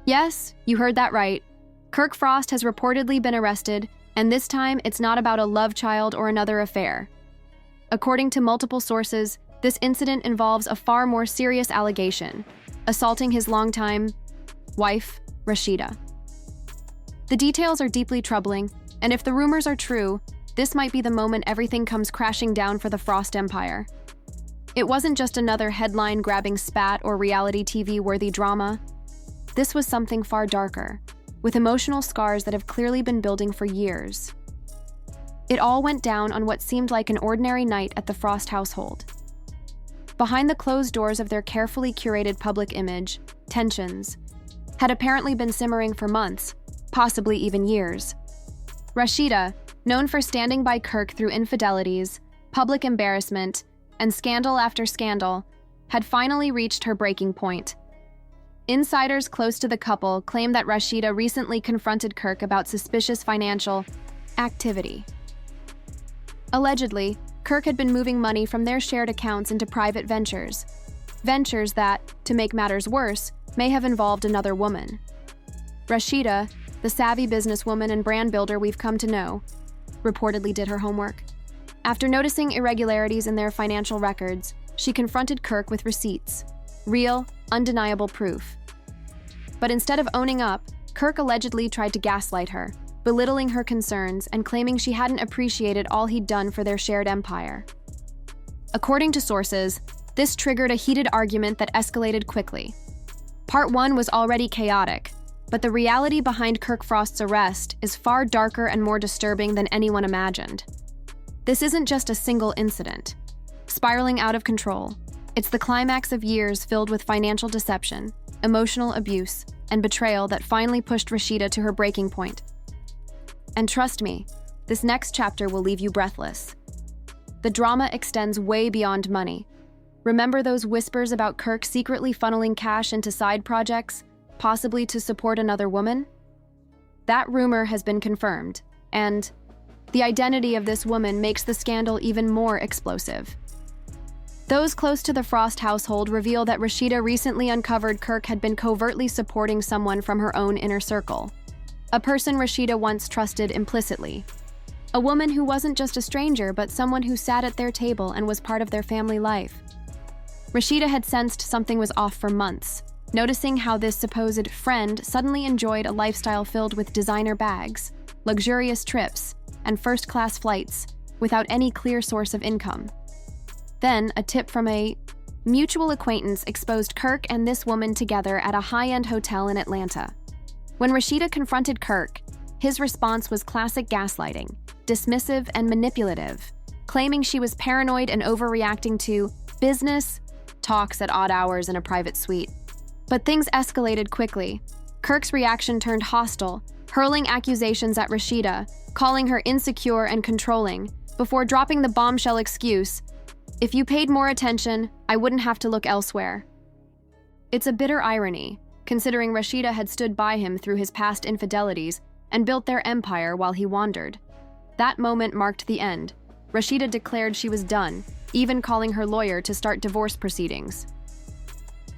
Yes, you heard that right. Kirk Frost has reportedly been arrested, and this time it's not about a love child or another affair. According to multiple sources, this incident involves a far more serious allegation, assaulting his longtime wife, Rasheeda. The details are deeply troubling, and if the rumors are true, this might be the moment everything comes crashing down for the Frost empire. It wasn't just another headline-grabbing spat or reality TV-worthy drama. This was something far darker, with emotional scars that have clearly been building for years. It all went down on what seemed like an ordinary night at the Frost household. Behind the closed doors of their carefully curated public image, tensions had apparently been simmering for months, possibly even years. Rasheeda, known for standing by Kirk through infidelities, public embarrassment, and scandal after scandal, had finally reached her breaking point. Insiders close to the couple claim that Rasheeda recently confronted Kirk about suspicious financial activity. Allegedly, Kirk had been moving money from their shared accounts into private ventures that, to make matters worse, may have involved another woman. Rasheeda, the savvy businesswoman and brand builder we've come to know, reportedly did her homework. After noticing irregularities in their financial records, she confronted Kirk with receipts, real, undeniable proof. But instead of owning up, Kirk allegedly tried to gaslight her, belittling her concerns and claiming she hadn't appreciated all he'd done for their shared empire. According to sources, this triggered a heated argument that escalated quickly. Part 1 was already chaotic, but the reality behind Kirk Frost's arrest is far darker and more disturbing than anyone imagined. This isn't just a single incident, spiraling out of control. It's the climax of years filled with financial deception, emotional abuse, and betrayal that finally pushed Rasheeda to her breaking point. And trust me, this next chapter will leave you breathless. The drama extends way beyond money. Remember those whispers about Kirk secretly funneling cash into side projects, possibly to support another woman? That rumor has been confirmed, and the identity of this woman makes the scandal even more explosive. Those close to the Frost household reveal that Rasheeda recently uncovered Kirk had been covertly supporting someone from her own inner circle, a person Rasheeda once trusted implicitly, a woman who wasn't just a stranger but someone who sat at their table and was part of their family life. Rasheeda had sensed something was off for months, noticing how this supposed friend suddenly enjoyed a lifestyle filled with designer bags, luxurious trips, and first-class flights without any clear source of income. Then, a tip from a mutual acquaintance exposed Kirk and this woman together at a high-end hotel in Atlanta. When Rasheeda confronted Kirk, his response was classic gaslighting, dismissive and manipulative, claiming she was paranoid and overreacting to business talks at odd hours in a private suite. But things escalated quickly. Kirk's reaction turned hostile, hurling accusations at Rasheeda, calling her insecure and controlling, before dropping the bombshell excuse, "If you paid more attention, I wouldn't have to look elsewhere." It's a bitter irony, considering Rasheeda had stood by him through his past infidelities and built their empire while he wandered. That moment marked the end. Rasheeda declared she was done, even calling her lawyer to start divorce proceedings.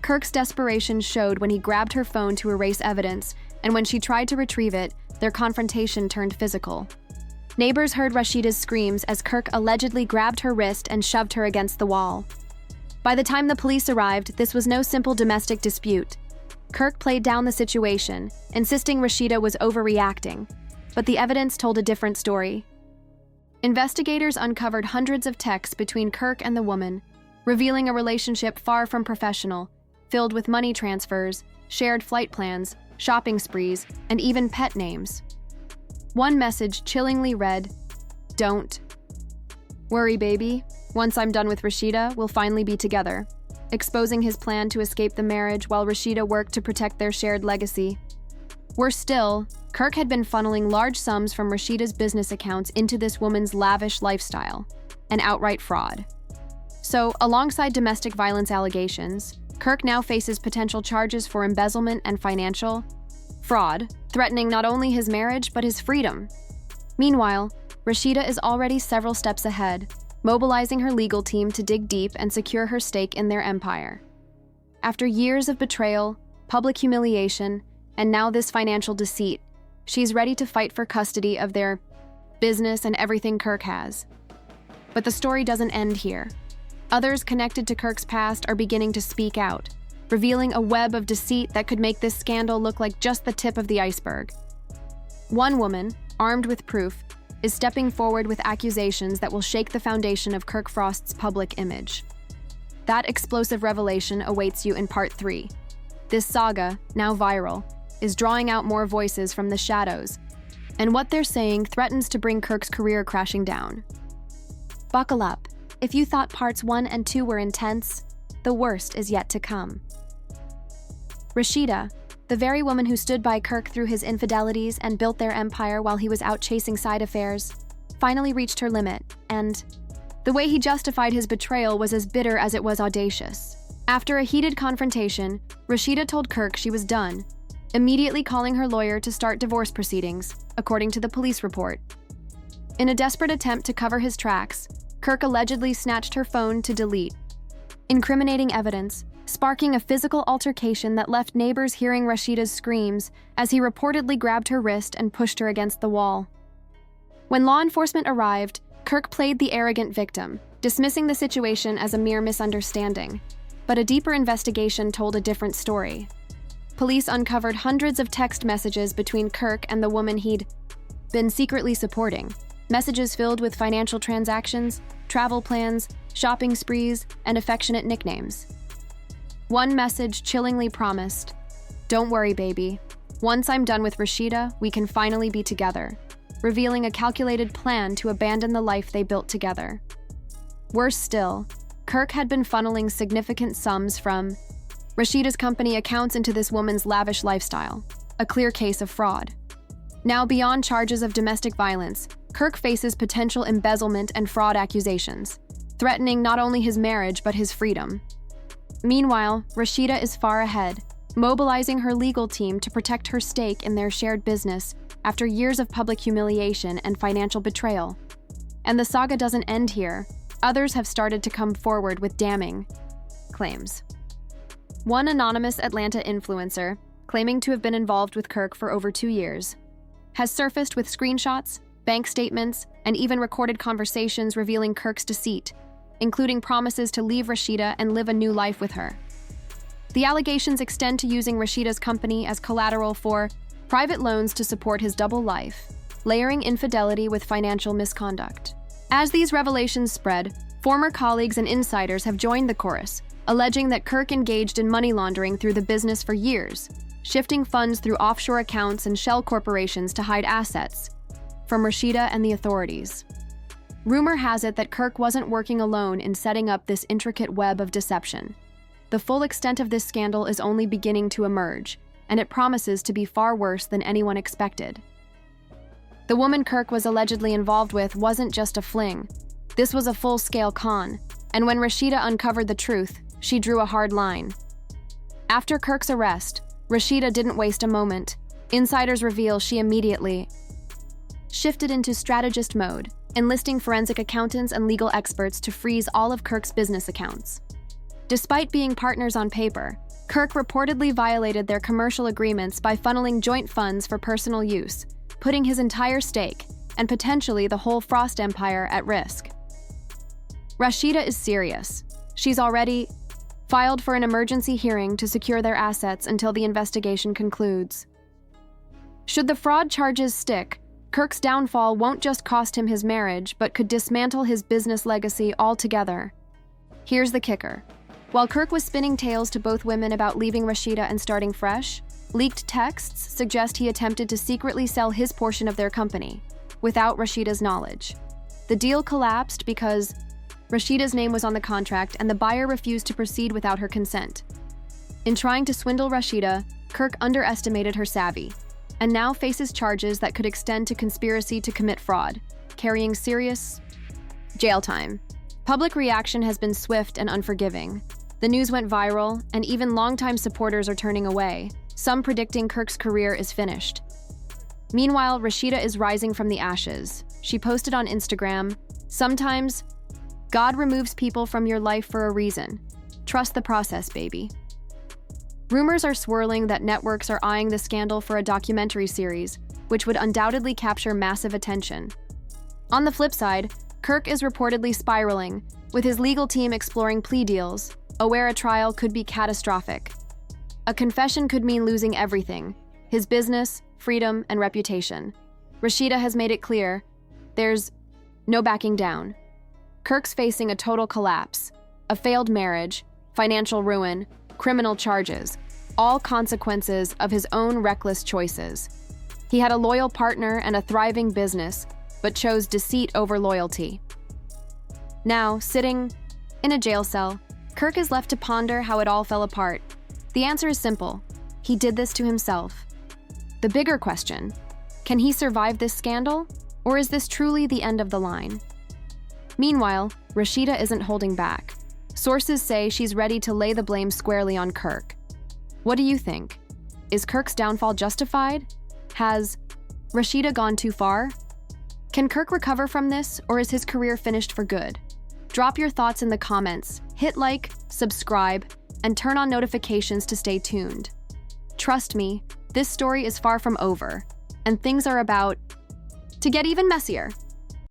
Kirk's desperation showed when he grabbed her phone to erase evidence, and when she tried to retrieve it, their confrontation turned physical. Neighbors heard Rasheeda's screams as Kirk allegedly grabbed her wrist and shoved her against the wall. By the time the police arrived, this was no simple domestic dispute. Kirk played down the situation, insisting Rasheeda was overreacting, but the evidence told a different story. Investigators uncovered hundreds of texts between Kirk and the woman, revealing a relationship far from professional, filled with money transfers, shared flight plans, shopping sprees, and even pet names. One message chillingly read, "Don't worry, baby. Once I'm done with Rasheeda, we'll finally be together," exposing his plan to escape the marriage while Rasheeda worked to protect their shared legacy. Worse still, Kirk had been funneling large sums from Rasheeda's business accounts into this woman's lavish lifestyle, an outright fraud. So, alongside domestic violence allegations, Kirk now faces potential charges for embezzlement and financial fraud, threatening not only his marriage but his freedom. Meanwhile, Rasheeda is already several steps ahead, mobilizing her legal team to dig deep and secure her stake in their empire. After years of betrayal, public humiliation, and now this financial deceit. She's ready to fight for custody of their business and everything Kirk has. But the story doesn't end here. Others connected to Kirk's past are beginning to speak out, revealing a web of deceit that could make this scandal look like just the tip of the iceberg. One woman, armed with proof, is stepping forward with accusations that will shake the foundation of Kirk Frost's public image. That explosive revelation awaits you in Part 3. This saga, now viral, is drawing out more voices from the shadows, and what they're saying threatens to bring Kirk's career crashing down. Buckle up. If you thought Parts 1 and 2 were intense, the worst is yet to come. Rasheeda, the very woman who stood by Kirk through his infidelities and built their empire while he was out chasing side affairs, finally reached her limit, and the way he justified his betrayal was as bitter as it was audacious. After a heated confrontation, Rasheeda told Kirk she was done, immediately calling her lawyer to start divorce proceedings, according to the police report. In a desperate attempt to cover his tracks, Kirk allegedly snatched her phone to delete, incriminating evidence, sparking a physical altercation that left neighbors hearing Rasheeda's screams as he reportedly grabbed her wrist and pushed her against the wall. When law enforcement arrived, Kirk played the arrogant victim, dismissing the situation as a mere misunderstanding. But a deeper investigation told a different story. Police uncovered hundreds of text messages between Kirk and the woman he'd been secretly supporting, messages filled with financial transactions, travel plans, shopping sprees, and affectionate nicknames. One message chillingly promised, "Don't worry, baby. Once I'm done with Rasheeda, we can finally be together," revealing a calculated plan to abandon the life they built together. Worse still, Kirk had been funneling significant sums from Rasheeda's company accounts into this woman's lavish lifestyle, a clear case of fraud. Now, beyond charges of domestic violence, Kirk faces potential embezzlement and fraud accusations, threatening not only his marriage but his freedom. Meanwhile, Rasheeda is far ahead, mobilizing her legal team to protect her stake in their shared business after years of public humiliation and financial betrayal. And the saga doesn't end here. Others have started to come forward with damning claims. One anonymous Atlanta influencer, claiming to have been involved with Kirk for over 2 years, has surfaced with screenshots, bank statements, and even recorded conversations revealing Kirk's deceit, including promises to leave Rasheeda and live a new life with her. The allegations extend to using Rasheeda's company as collateral for private loans to support his double life, layering infidelity with financial misconduct. As these revelations spread, former colleagues and insiders have joined the chorus, alleging that Kirk engaged in money laundering through the business for years, shifting funds through offshore accounts and shell corporations to hide assets from Rasheeda and the authorities. Rumor has it that Kirk wasn't working alone in setting up this intricate web of deception. The full extent of this scandal is only beginning to emerge, and it promises to be far worse than anyone expected. The woman Kirk was allegedly involved with wasn't just a fling. This was a full-scale con, and when Rasheeda uncovered the truth, she drew a hard line. After Kirk's arrest, Rasheeda didn't waste a moment. Insiders reveal she immediately shifted into strategist mode, enlisting forensic accountants and legal experts to freeze all of Kirk's business accounts. Despite being partners on paper, Kirk reportedly violated their commercial agreements by funneling joint funds for personal use, putting his entire stake, and potentially the whole Frost empire, at risk. Rasheeda is serious. She's already filed for an emergency hearing to secure their assets until the investigation concludes. Should the fraud charges stick, Kirk's downfall won't just cost him his marriage, but could dismantle his business legacy altogether. Here's the kicker. While Kirk was spinning tales to both women about leaving Rasheeda and starting fresh, leaked texts suggest he attempted to secretly sell his portion of their company, without Rasheeda's knowledge. The deal collapsed because Rasheeda's name was on the contract and the buyer refused to proceed without her consent. In trying to swindle Rasheeda, Kirk underestimated her savvy, and now faces charges that could extend to conspiracy to commit fraud, carrying serious jail time. Public reaction has been swift and unforgiving. The news went viral, and even longtime supporters are turning away, some predicting Kirk's career is finished. Meanwhile, Rasheeda is rising from the ashes. She posted on Instagram, "Sometimes, God removes people from your life for a reason. Trust the process, baby." Rumors are swirling that networks are eyeing the scandal for a documentary series, which would undoubtedly capture massive attention. On the flip side, Kirk is reportedly spiraling, with his legal team exploring plea deals, aware a trial could be catastrophic. A confession could mean losing everything: his business, freedom, and reputation. Rasheeda has made it clear there's no backing down. Kirk's facing a total collapse, a failed marriage, financial ruin, criminal charges, all consequences of his own reckless choices. He had a loyal partner and a thriving business, but chose deceit over loyalty. Now, sitting in a jail cell, Kirk is left to ponder how it all fell apart. The answer is simple: he did this to himself. The bigger question: can he survive this scandal, or is this truly the end of the line? Meanwhile, Rasheeda isn't holding back. Sources say she's ready to lay the blame squarely on Kirk. What do you think? Is Kirk's downfall justified? Has Rasheeda gone too far? Can Kirk recover from this, or is his career finished for good? Drop your thoughts in the comments, hit like, subscribe, and turn on notifications to stay tuned. Trust me, this story is far from over, and things are about to get even messier.